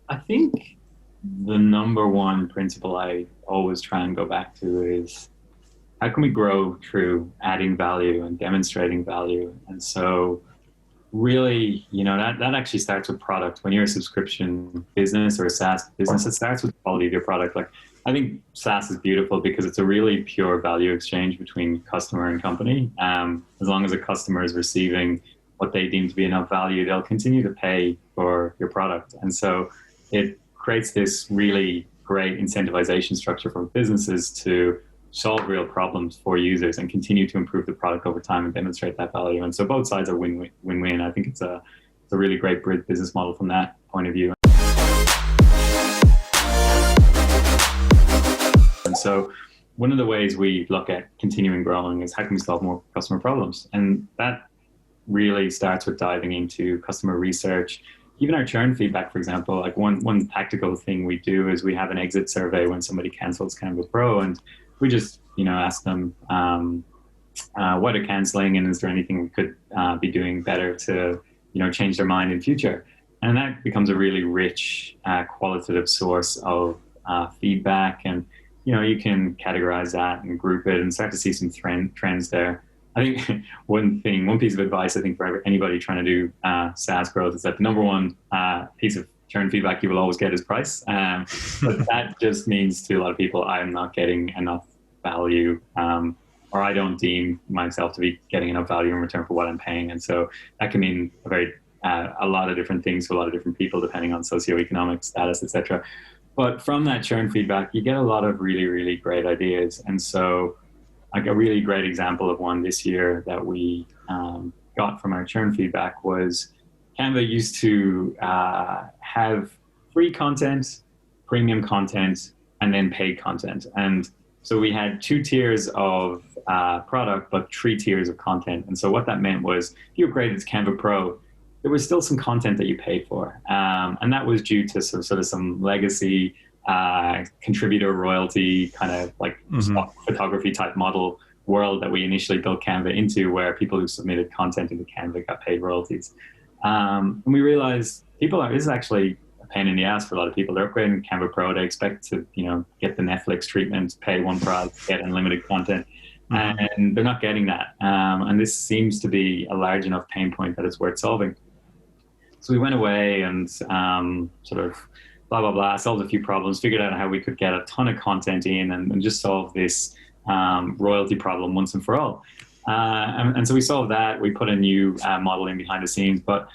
I think the number one principle I always try and go back to is how can we grow through adding value and demonstrating value? And so really, that actually starts with product. When you're a subscription business or a SaaS business, it starts with the quality of your product. Like, I think SaaS is beautiful because it's a really pure value exchange between customer and company. As long as a customer is receiving what they deem to be enough value, they'll continue to pay for your product. And so it creates this really great incentivization structure for businesses to solve real problems for users and continue to improve the product over time and demonstrate that value. And so both sides are win-win. I think it's a really great business model from that point of view. And so one of the ways we look at continuing growing is how can we solve more customer problems? And that really starts with diving into customer research. Even our churn feedback, for example, like one tactical thing we do is we have an exit survey when somebody cancels Canva Pro, and we just, ask them why they're canceling and is there anything we could be doing better to, change their mind in future. And that becomes a really rich qualitative source of feedback. And, you can categorize that and group it and start to see some trends there. I think one piece of advice I think for anybody trying to do SaaS growth is that the number one piece of churn feedback you will always get is price. But that just means to a lot of people, I'm not getting enough value, or I don't deem myself to be getting enough value in return for what I'm paying. And so that can mean a lot of different things to a lot of different people, depending on socioeconomic status, etc. But from that churn feedback, you get a lot of really, really great ideas. And so like a really great example of one this year that we got from our churn feedback was Canva used to have free content, premium content, and then paid content. And so we had 2 tiers of product, but 3 tiers of content. And so what that meant was if you upgraded to Canva Pro, there was still some content that you paid for. And that was due to sort of some legacy contributor royalty kind of like stock photography type model world that we initially built Canva into, where people who submitted content into Canva got paid royalties. And we realized this is actually a pain in the ass for a lot of people. They're upgrading to Canva Pro. They expect to, get the Netflix treatment, pay one price, get unlimited content. And they're not getting that. And this seems to be a large enough pain point that it's worth solving. So we went away and sort of blah, blah, blah, solved a few problems, figured out how we could get a ton of content in and just solve this royalty problem once and for all. And so we solved that. We put a new model in behind the scenes, but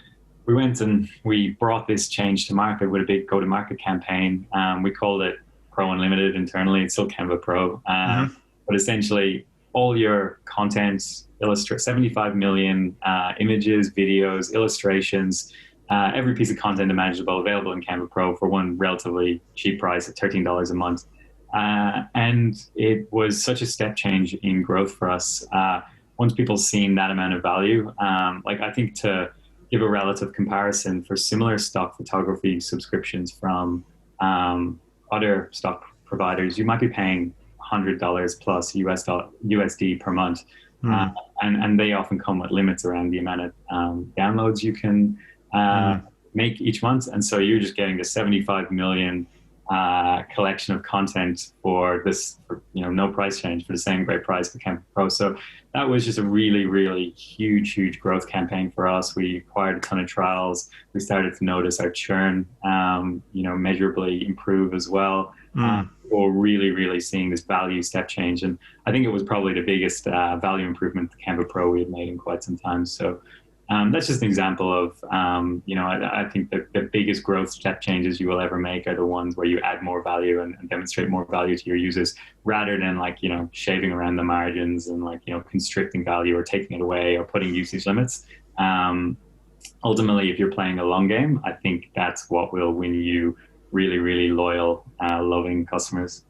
we went and we brought this change to market with a big go-to-market campaign. We called it Pro Unlimited internally. It's still Canva Pro. But essentially, all your content, 75 million images, videos, illustrations, every piece of content imaginable available in Canva Pro for one relatively cheap price at $13 a month. And it was such a step change in growth for us. Once people seen that amount of value, I think to give a relative comparison for similar stock photography subscriptions from other stock providers, you might be paying $100 plus USD per month. And they often come with limits around the amount of downloads you can make each month. And so you're just getting the 75 million collection of content for this, no price change for the same great price for Canva Pro. So that was just a really, really huge growth campaign for us. We acquired a ton of trials. We started to notice our churn, measurably improve as well. Or really seeing this value step change. And I think it was probably the biggest value improvement to Canva Pro we had made in quite some time. So that's just an example of, I think the biggest growth step changes you will ever make are the ones where you add more value and demonstrate more value to your users rather than shaving around the margins and constricting value or taking it away or putting usage limits. Ultimately, if you're playing a long game, I think that's what will win you really, really loyal, loving customers.